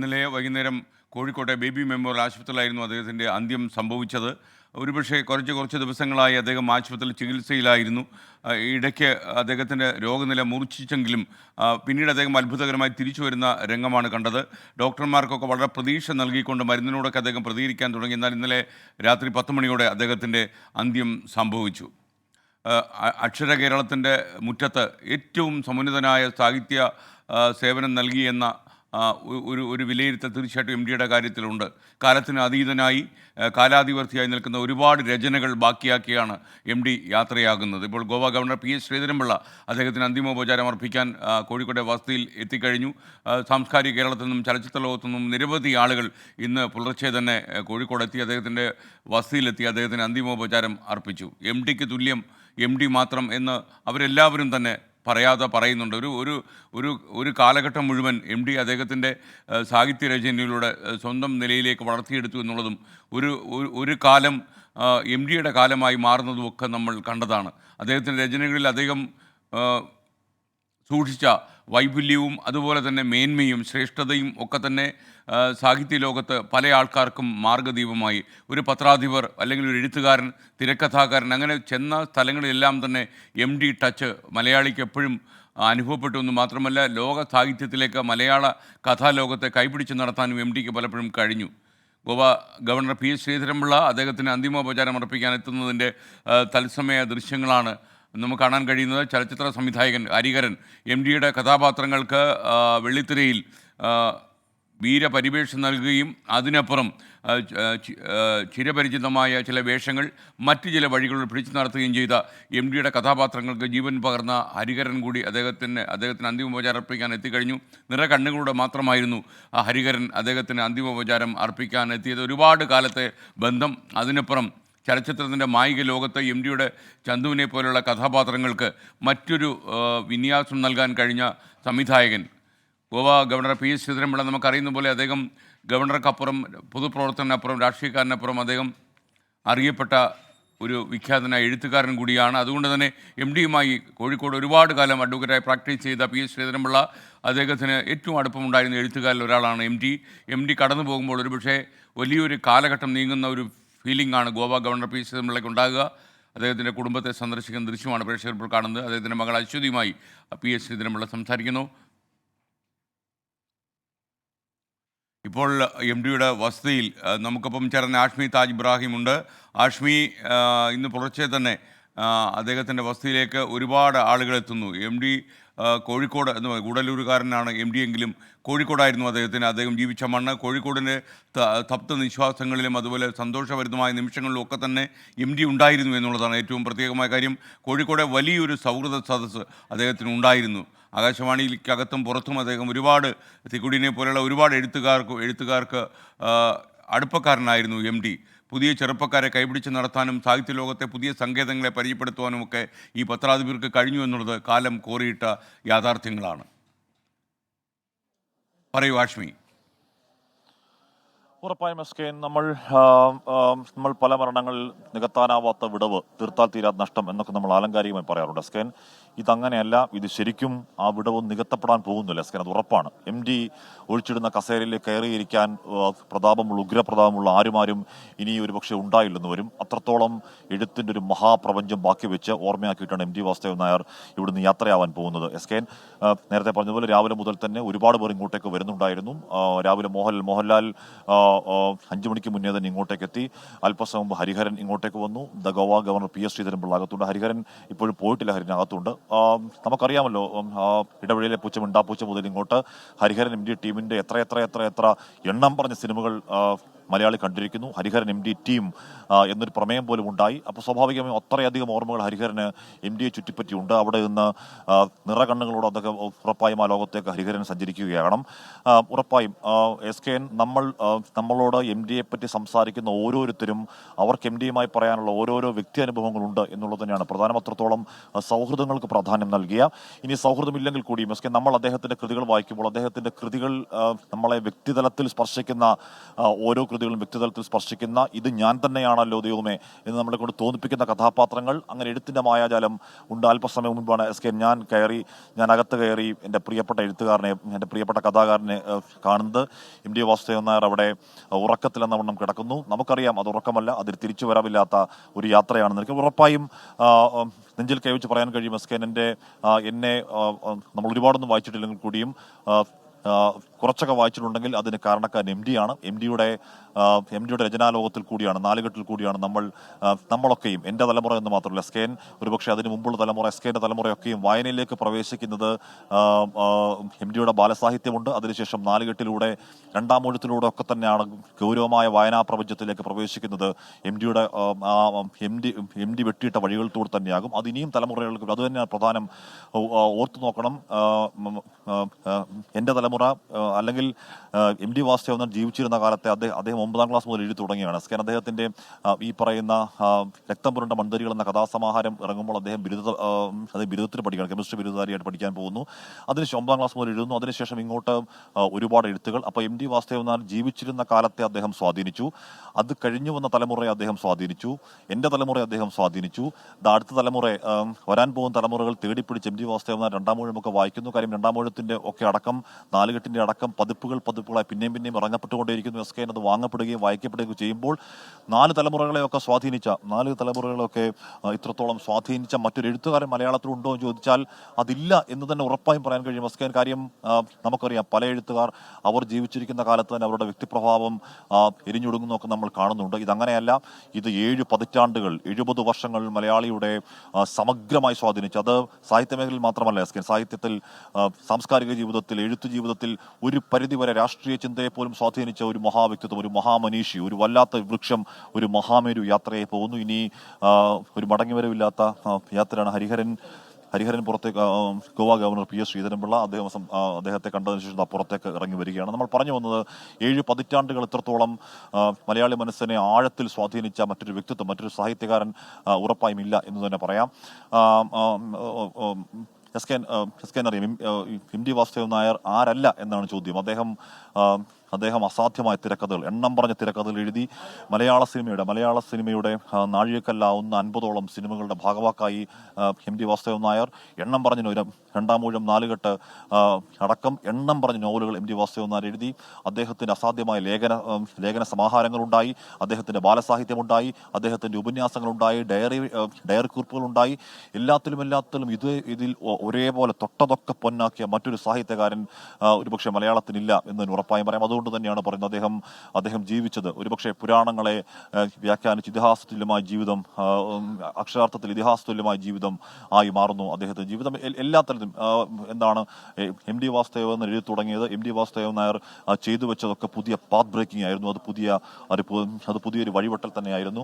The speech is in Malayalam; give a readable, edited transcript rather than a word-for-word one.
ഇന്നലെ വൈകുന്നേരം കോഴിക്കോട്ടെ ബേബി മെമ്മോറിയൽ ആശുപത്രിയിലായിരുന്നു അദ്ദേഹത്തിൻ്റെ അന്ത്യം സംഭവിച്ചത്. ഒരുപക്ഷെ കുറച്ച് ദിവസങ്ങളായി അദ്ദേഹം ആശുപത്രിയിൽ ചികിത്സയിലായിരുന്നു. ഇടയ്ക്ക് അദ്ദേഹത്തിൻ്റെ രോഗനില മൂർച്ഛിച്ചെങ്കിലും പിന്നീട് അദ്ദേഹം അത്ഭുതകരമായി തിരിച്ചു വരുന്ന രംഗമാണ് കണ്ടത്. ഡോക്ടർമാർക്കൊക്കെ വളരെ പ്രതീക്ഷ നൽകിക്കൊണ്ട് മരുന്നിനോടൊക്കെ അദ്ദേഹം പ്രതികരിക്കാൻ തുടങ്ങി. എന്നാൽ ഇന്നലെ രാത്രി 10 മണിയോടെ അദ്ദേഹത്തിൻ്റെ അന്ത്യം സംഭവിച്ചു. അക്ഷര കേരളത്തിൻ്റെ മുറ്റത്ത് ഏറ്റവും സമുന്നതനായ സാഹിത്യ സേവനം നൽകിയെന്ന ഒരു വിലയിരുത്തൽ തീർച്ചയായിട്ടും എം ഡിയുടെ കാര്യത്തിലുണ്ട്. കാലത്തിന് അതീതനായി കാലാതിവർത്തിയായി നിൽക്കുന്ന ഒരുപാട് രചനകൾ ബാക്കിയാക്കിയാണ് എം ഡി യാത്രയാകുന്നത്. ഇപ്പോൾ Goa governor P S Sreedharan Pillai അദ്ദേഹത്തിന് അന്തിമോപചാരം അർപ്പിക്കാൻ കോഴിക്കോട്ടെ വസതിയിൽ എത്തിക്കഴിഞ്ഞു. സാംസ്കാരിക കേരളത്തിൽ നിന്നും ചലച്ചിത്ര ലോകത്തു നിന്നും നിരവധി ആളുകൾ ഇന്ന് പുലർച്ചെ തന്നെ കോഴിക്കോടെത്തി അദ്ദേഹത്തിൻ്റെ വസതിയിലെത്തി അദ്ദേഹത്തിന് അന്തിമോപചാരം അർപ്പിച്ചു. എം ഡിക്ക് തുല്യം എം ഡി മാത്രം എന്ന് അവരെല്ലാവരും തന്നെ പറയാതെ പറയുന്നുണ്ട്. ഒരു കാലഘട്ടം മുഴുവൻ എം ഡി അദ്ദേഹത്തിൻ്റെ സാഹിത്യരചനയിലൂടെ സ്വന്തം നിലയിലേക്ക് വളർത്തിയെടുത്തു എന്നുള്ളതും ഒരു കാലം എം ഡിയുടെ കാലമായി മാറുന്നതുമൊക്കെ നമ്മൾ കണ്ടതാണ്. അദ്ദേഹത്തിൻ്റെ രചനകളിൽ അദ്ദേഹം സൂക്ഷിച്ച വൈപുല്യവും അതുപോലെ തന്നെ മേന്മയും ശ്രേഷ്ഠതയും ഒക്കെ തന്നെ സാഹിത്യ ലോകത്ത് പല ആൾക്കാർക്കും മാർഗ്ഗദീപമായി. ഒരു പത്രാധിപർ അല്ലെങ്കിൽ ഒരു എഴുത്തുകാരൻ, തിരക്കഥാകാരൻ, അങ്ങനെ ചെന്ന സ്ഥലങ്ങളിലെല്ലാം തന്നെ എം ഡി ടച്ച് മലയാളിക്ക് എപ്പോഴും അനുഭവപ്പെട്ടു എന്ന് മാത്രമല്ല ലോക സാഹിത്യത്തിലേക്ക് മലയാള കഥാലോകത്തെ കൈപിടിച്ച് നടത്താനും എം ഡിക്ക് പലപ്പോഴും കഴിഞ്ഞു. Goa governor P S Sreedharan Pillai അദ്ദേഹത്തിന് അന്തിമോപചാരം അർപ്പിക്കാൻ എത്തുന്നതിൻ്റെ തത്സമയ ദൃശ്യങ്ങളാണ് നമുക്ക് കാണാൻ കഴിയുന്നത്. ചലച്ചിത്ര സംവിധായകൻ ഹരിഹരൻ എം ഡിയുടെ കഥാപാത്രങ്ങൾക്ക് വെള്ളിത്തിരയിൽ വീരപരിവേഷം നൽകുകയും അതിനപ്പുറം ചിരപരിചിതമായ ചില വേഷങ്ങൾ മറ്റ് ചില വഴികളിൽ പിടിച്ചു നടത്തുകയും ചെയ്ത എം ഡിയുടെ കഥാപാത്രങ്ങൾക്ക് ജീവൻ പകർന്ന ഹരിഹരൻ കൂടി അദ്ദേഹത്തിന് അന്തിമോപചാരം അർപ്പിക്കാൻ എത്തിക്കഴിഞ്ഞു. കണ്ണുകളുടെ മാത്രമായിരുന്നു ഹരിഹരൻ അദ്ദേഹത്തിന് അന്തിമോപചാരം അർപ്പിക്കാൻ എത്തിയത്. ഒരുപാട് കാലത്തെ ബന്ധം, അതിനപ്പുറം ചലച്ചിത്രത്തിൻ്റെ മായിക ലോകത്ത് എം ഡിയുടെ ചന്തുവിനെ പോലുള്ള കഥാപാത്രങ്ങൾക്ക് മറ്റൊരു വിന്യാസം നൽകാൻ കഴിഞ്ഞ സംവിധായകൻ Goa governor P S Sreedharan Pillai. നമുക്കറിയുന്ന പോലെ അദ്ദേഹം ഗവർണർക്കപ്പുറം, പൊതുപ്രവർത്തനപ്പുറം, രാഷ്ട്രീയക്കാരനപ്പുറം അദ്ദേഹം അറിയപ്പെട്ട ഒരു വിഖ്യാതനായ എഴുത്തുകാരൻ കൂടിയാണ്. അതുകൊണ്ട് തന്നെ എം ഡിയുമായി കോഴിക്കോട് ഒരുപാട് കാലം അഡ്വക്കേറ്റായി പ്രാക്ടീസ് ചെയ്ത പി എസ് ശ്രീധരൻപിള്ള അദ്ദേഹത്തിന് ഏറ്റവും അടുപ്പമുണ്ടായിരുന്ന എഴുത്തുകാരിൽ ഒരാളാണ് എം ഡി കടന്നു പോകുമ്പോൾ ഒരുപക്ഷെ വലിയൊരു കാലഘട്ടം നീങ്ങുന്ന ഒരു ഫീലിംഗ് ആണ് ഗോവ ഗവർണർ പി എസ് ശ്രീധരൻപിള്ളയ്ക്ക് ഉണ്ടാകുക. അദ്ദേഹത്തിൻ്റെ കുടുംബത്തെ സന്ദർശിക്കുന്ന ദൃശ്യമാണ് പ്രേക്ഷകർ ഇപ്പോൾ കാണുന്നത്. അദ്ദേഹത്തിൻ്റെ മകൾ അശ്വതിയുമായി പി എസ് ശ്രീധരൻപിള്ള സംസാരിക്കുന്നു. ഇപ്പോൾ എം ഡിയുടെ വസതിയിൽ നമുക്കൊപ്പം ചേർന്ന ആഷ്മി താജ് ഇബ്രാഹിം ഉണ്ട്. ആഷ്മി, ഇന്ന് പുലർച്ചെ തന്നെ അദ്ദേഹത്തിൻ്റെ വസതിയിലേക്ക് ഒരുപാട് ആളുകൾ എത്തുന്നു. എം ഡി കോഴിക്കോട് എന്ന് ഗൂഡല്ലൂരുകാരനാണ് എം ഡി എങ്കിലും കോഴിക്കോടായിരുന്നു അദ്ദേഹം ജീവിച്ച മണ്ണ്. കോഴിക്കോടിൻ്റെ തപ്ത നിശ്വാസങ്ങളിലും അതുപോലെ സന്തോഷഭരിതമായ നിമിഷങ്ങളിലും ഒക്കെ തന്നെ എം ഡി ഉണ്ടായിരുന്നു എന്നുള്ളതാണ് ഏറ്റവും പ്രത്യേകമായ കാര്യം. കോഴിക്കോടെ വലിയൊരു സൗഹൃദ സദസ്സ് അദ്ദേഹത്തിന് ഉണ്ടായിരുന്നു. ആകാശവാണിക്കകത്തും പുറത്തും അദ്ദേഹം ഒരുപാട് തിക്കുടിനെ പോലെയുള്ള ഒരുപാട് എഴുത്തുകാർക്ക് അടുപ്പക്കാരനായിരുന്നു എം ഡി. പുതിയ ചെറുപ്പക്കാരെ കൈപിടിച്ച് നടത്താനും സാഹിത്യ ലോകത്തെ പുതിയ സങ്കേതങ്ങളെ പരിചയപ്പെടുത്തുവാനുമൊക്കെ ഈ പത്രാധിപർക്ക് കഴിഞ്ഞു എന്നുള്ളത് കാലം കോറിയിട്ട യാഥാർത്ഥ്യങ്ങളാണ്. പറയൂ ആഷ്മി. ഉറപ്പായും എസ്കെൻ, നമ്മൾ പല മരണങ്ങളിൽ നികത്താനാവാത്ത വിടവ്, തീർത്താൽ തീരാത്ത നഷ്ടം എന്നൊക്കെ നമ്മൾ ആലങ്കാരികമായി പറയാറുണ്ട് എസ്കെൻ. ഇതങ്ങനെയല്ല. ഇത് ശരിക്കും ആ വിടവ് നികത്തപ്പെടാൻ പോകുന്നില്ല എസ്കെൻ, അത് ഉറപ്പാണ്. എം ഡി ഒഴിച്ചിടുന്ന കസേരയിലേക്ക് കയറിയിരിക്കാൻ ഉഗ്രപ്രതാപമുള്ള ആരും ഇനി ഒരു പക്ഷേ ഉണ്ടായില്ലെന്ന് വരും. അത്രത്തോളം എഴുത്തിൻ്റെ ഒരു മഹാപ്രപഞ്ചം ബാക്കി വെച്ച് ഓർമ്മയാക്കിയിട്ടാണ് എം ടി വാസുദേവൻ നായർ ഇവിടുന്ന് യാത്രയാവാൻ പോകുന്നത് എസ്കെൻ. നേരത്തെ പറഞ്ഞതുപോലെ രാവിലെ മുതൽ തന്നെ ഒരുപാട് പേർ ഇങ്ങോട്ടേക്ക് വരുന്നുണ്ടായിരുന്നു. രാവിലെ മോഹൻലാൽ 5 മണിക്ക് മുന്നേ തന്നെ ഇങ്ങോട്ടേക്ക് എത്തി. അല്പസമയം മുമ്പ് ഹരിഹരൻ ഇങ്ങോട്ടേക്ക് വന്നു. Goa governor P S Sreedharan Pillai അകത്തുണ്ട്. ഹരിഹരൻ ഇപ്പോഴും പോയിട്ടില്ല, ഹരിഹരൻ അകത്തുണ്ട്. നമുക്കറിയാമല്ലോ, ഇടവഴിയിലെ പൂച്ച മിണ്ടാപ്പൂച്ച മുതൽ ഇങ്ങോട്ട് ഹരിഹരൻ എം ഡി ടീമിന്റെ എത്ര എണ്ണം പറഞ്ഞ സിനിമകൾ മലയാളി കണ്ടിരിക്കുന്നു. ഹരിഹരൻ എം ഡി ടീം എന്നൊരു പ്രമേയം പോലും ഉണ്ടായി. അപ്പോൾ സ്വാഭാവികമായും അത്രയധികം ഓർമ്മകൾ ഹരിഹരന് എം ഡിയെ ചുറ്റിപ്പറ്റിയുണ്ട്. അവിടെ നിന്ന് നിറകണ്ണുകളോട് അതൊക്കെ ഉറപ്പായും ആ ലോകത്തേക്ക് ഹരിഹരൻ സഞ്ചരിക്കുകയാണ്. ഉറപ്പായും എസ് കെ എൻ, നമ്മളോട് എം ഡിയെ പറ്റി സംസാരിക്കുന്ന ഓരോരുത്തരും അവർക്ക് എം ഡിയുമായി പറയാനുള്ള ഓരോരോ വ്യക്തി അനുഭവങ്ങളുണ്ട് എന്നുള്ളത് തന്നെയാണ് പ്രധാനം. അത്രത്തോളം സൗഹൃദങ്ങൾക്ക് പ്രാധാന്യം നൽകിയ, ഇനി സൗഹൃദമില്ലെങ്കിൽ കൂടിയും എസ് കെ നമ്മൾ അദ്ദേഹത്തിൻ്റെ കൃതികൾ വായിക്കുമ്പോൾ അദ്ദേഹത്തിൻ്റെ കൃതികൾ നമ്മളെ വ്യക്തിതലത്തിൽ സ്പർശിക്കുന്ന ഓരോ കൃതികളും വ്യക്തിതലത്തിൽ സ്പർശിക്കുന്ന ഇത് ഞാൻ തന്നെയാണല്ലോ ദൈവമേ എന്ന് നമ്മളെ കൊണ്ട് തോന്നിപ്പിക്കുന്ന കഥാപാത്രങ്ങൾ, അങ്ങനെ എഴുത്തിൻ്റെ മായാജാലം ഉണ്ട്. അല്പസമയം മുൻപാണ് SK ഞാൻ അകത്ത് കയറി എൻ്റെ പ്രിയപ്പെട്ട എഴുത്തുകാരനെ, എൻ്റെ പ്രിയപ്പെട്ട കഥാകാരനെ കാണുന്നത്. MD വാസുദേവൻ നായർ അവിടെ ഉറക്കത്തിലെന്ന വണ്ണം കിടക്കുന്നു. നമുക്കറിയാം അത് ഉറക്കമല്ല, അതിൽ തിരിച്ചു വരവില്ലാത്ത ഒരു യാത്രയാണെന്ന് എനിക്ക് ഉറപ്പായും നെഞ്ചിൽ കൈവച്ച് പറയാൻ കഴിയും. SK എന്നെ നമ്മൾ ഒരുപാടൊന്നും വായിച്ചിട്ടില്ലെങ്കിൽ കൂടിയും കുറച്ചൊക്കെ വായിച്ചിട്ടുണ്ടെങ്കിൽ അതിന് കാരണക്കാരൻ MD ആണ്. എം ഡിയുടെ രചനാലോകത്തിൽ കൂടിയാണ്, നാലുകെട്ടിൽ കൂടിയാണ് നമ്മളൊക്കെയും, എൻ്റെ തലമുറ എന്ന് മാത്രമല്ല SK ഒരുപക്ഷെ അതിന് മുമ്പുള്ള തലമുറ, SK തലമുറയൊക്കെയും വായനയിലേക്ക് പ്രവേശിക്കുന്നത് MD യുടെ ബാലസാഹിത്യമുണ്ട്. അതിനുശേഷം നാലുകെട്ടിലൂടെ രണ്ടാം എഴുത്തിലൂടെ ഒക്കെ തന്നെയാണ് ഗൗരവമായ വായനാ പ്രപഞ്ചത്തിലേക്ക് പ്രവേശിക്കുന്നത്. എം ഡി വെട്ടിയിട്ട വഴികളിലൂടെ തന്നെയാകും. അത് ഇനിയും തലമുറകൾക്ക് അത് തന്നെയാണ് പ്രധാനം. ഓർത്തു നോക്കണം, എൻ്റെ തലമുറ അല്ലെങ്കിൽ MD വാസുദേവൻ ജീവിച്ചിരുന്ന കാലത്തെ അദ്ദേഹം 9ാം ക്ലാസ് മുതൽ എഴുതി തുടങ്ങിയാണ്. SK അദ്ദേഹത്തിൻ്റെ ഈ പറയുന്ന രക്തം പുരണ്ട മൺതരികൾ എന്ന കഥാസമാഹാരം ഇറങ്ങുമ്പോൾ അദ്ദേഹം ബിരുദത്തിന് പഠിക്കുകയാണ്, കെമിസ്ട്രി ബിരുദധാരിയായിട്ട് പഠിക്കാൻ പോകുന്നു. അതിനുശേഷം 9ാം ക്ലാസ് മുതൽ എഴുതുന്നു. അതിനുശേഷം ഇങ്ങോട്ട് ഒരുപാട് എഴുത്തുകൾ. അപ്പോൾ MD വാസുദേവൻ നായർ ജീവിച്ചിരുന്ന കാലത്തെ അദ്ദേഹം സ്വാധീനിച്ചു, അത് കഴിഞ്ഞു വന്ന തലമുറയെ അദ്ദേഹം സ്വാധീനിച്ചു, എൻ്റെ തലമുറയെ അദ്ദേഹം സ്വാധീനിച്ചു. അടുത്ത തലമുറ, വരാൻ പോകുന്ന തലമുറകൾ തേടിപ്പിടിച്ച് MD വാസുദേവൻ നായർ രണ്ടാം ഊഴമൊക്കെ വായിക്കുന്നു. കാര്യം രണ്ടാം ഊഴത്തിൻ്റെ ഒക്കെ അടക്കം, നാലുകെട്ടിൻ്റെ അടക്കം പതിപ്പുകളായി പിന്നെയും ഇറങ്ങപ്പെട്ടുകൊണ്ടേയിരിക്കുന്നു. SK അത് വാങ്ങപ്പെടുകയും വായിക്കപ്പെടുകയും ചെയ്യുമ്പോൾ നാല് തലമുറകളെയൊക്കെ ഇത്രത്തോളം സ്വാധീനിച്ച മറ്റൊരു എഴുത്തുകാരൻ മലയാളത്തിലുണ്ടോ എന്ന് ചോദിച്ചാൽ അതില്ല എന്ന് തന്നെ ഉറപ്പായും പറയാൻ കഴിയും. SK കാര്യം നമുക്കറിയാം, പല എഴുത്തുകാർ അവർ ജീവിച്ചിരിക്കുന്ന കാലത്ത് തന്നെ അവരുടെ വ്യക്തിപ്രഭാവം എരിഞ്ഞൊടുങ്ങുന്നതൊക്കെ നമ്മൾ കാണുന്നുണ്ട്. ഇതങ്ങനെയല്ല. ഇത് 7 പതിറ്റാണ്ടുകൾ, 70 വർഷങ്ങൾ മലയാളിയുടെ സമഗ്രമായി സ്വാധീനിച്ചു. അത് സാഹിത്യ മേഖലയിൽ മാത്രമല്ല, SK സാഹിത്യത്തിൽ, സാംസ്കാരിക ജീവിതത്തിൽ, എഴുത്തു ജീവിതത്തിൽ, ഒരു പരിധിവരെ രാഷ്ട്രീയ ചിന്തയെ പോലും സ്വാധീനിച്ച ഒരു മഹാവ്യക്തിത്വം, ഒരു മഹാമനീഷി, ഒരു വല്ലാത്ത വൃക്ഷം, ഒരു മഹാമേരു യാത്രയെ പോകുന്നു. ഇനി ഒരു മടങ്ങിവരവില്ലാത്ത യാത്രയാണ്. ഹരിഹരൻ പുറത്തേക്ക്, ഗോവ ഗവർണർ PS ശ്രീധരൻപിള്ള അദ്ദേഹത്തെ കണ്ടതിന് ശേഷം പുറത്തേക്ക് ഇറങ്ങി വരികയാണ്. നമ്മൾ പറഞ്ഞു വന്നത് 7 പതിറ്റാണ്ടുകൾ ഇത്രത്തോളം മലയാളി മനസ്സിനെ ആഴത്തിൽ സ്വാധീനിച്ച മറ്റൊരു വ്യക്തിത്വം, മറ്റൊരു സാഹിത്യകാരൻ ഉറപ്പായും ഇല്ല എന്ന് തന്നെ പറയാം. SK അറിയാം, MD വാസുദേവൻ നായർ ആരല്ല എന്നാണ് ചോദ്യം. അദ്ദേഹം അസാധ്യമായ തിരക്കഥകൾ, എണ്ണം പറഞ്ഞ തിരക്കഥകൾ എഴുതി മലയാള സിനിമയുടെ നാഴികക്കല്ലാവുന്ന 50ഓളം സിനിമകളുടെ ഭാഗവാക്കായി MD വാസുദേവൻ നായർ. എണ്ണം പറഞ്ഞ രണ്ടാം ഊഴം, നാലുകെട്ട് അടക്കം എണ്ണം പറഞ്ഞ നോവലുകൾ MD വാസുദേവൻ നായർ എഴുതി. അദ്ദേഹത്തിൻ്റെ അസാധ്യമായ ലേഖന സമാഹാരങ്ങളുണ്ടായി, അദ്ദേഹത്തിൻ്റെ ബാലസാഹിത്യമുണ്ടായി, അദ്ദേഹത്തിൻ്റെ ഉപന്യാസങ്ങളുണ്ടായി, ഡയറി കുറിപ്പുകളുണ്ടായി. എല്ലാത്തിലും ഇതിൽ ഒരേപോലെ തൊട്ടതൊക്കെ പൊന്നാക്കിയ മറ്റൊരു സാഹിത്യകാരൻ ഒരുപക്ഷെ മലയാളത്തിനില്ല എന്നതിന് ഉറപ്പായും പറയാം. അതുകൊണ്ട് തന്നെയാണ് പറയുന്നത് അദ്ദേഹം ജീവിച്ചത് ഒരുപക്ഷെ പുരാണങ്ങളെ വ്യാഖ്യാനിച്ച് ഇതിഹാസതുല്യമായ ജീവിതം, അക്ഷരാർത്ഥത്തിൽ ഇതിഹാസതുല്യമായ ജീവിതം ആയി മാറുന്നു അദ്ദേഹത്തിന്റെ ജീവിതം. എല്ലാ തരത്തിലും MD വാസുദേവൻ എഴുതി തുടങ്ങിയത്, MD വാസുദേവൻ നായർ ചെയ്തു വെച്ചതൊക്കെ പുതിയ പാത്ത് ബ്രേക്കിംഗ് ആയിരുന്നു. അത് പുതിയൊരു വഴിവെട്ടൽ തന്നെയായിരുന്നു.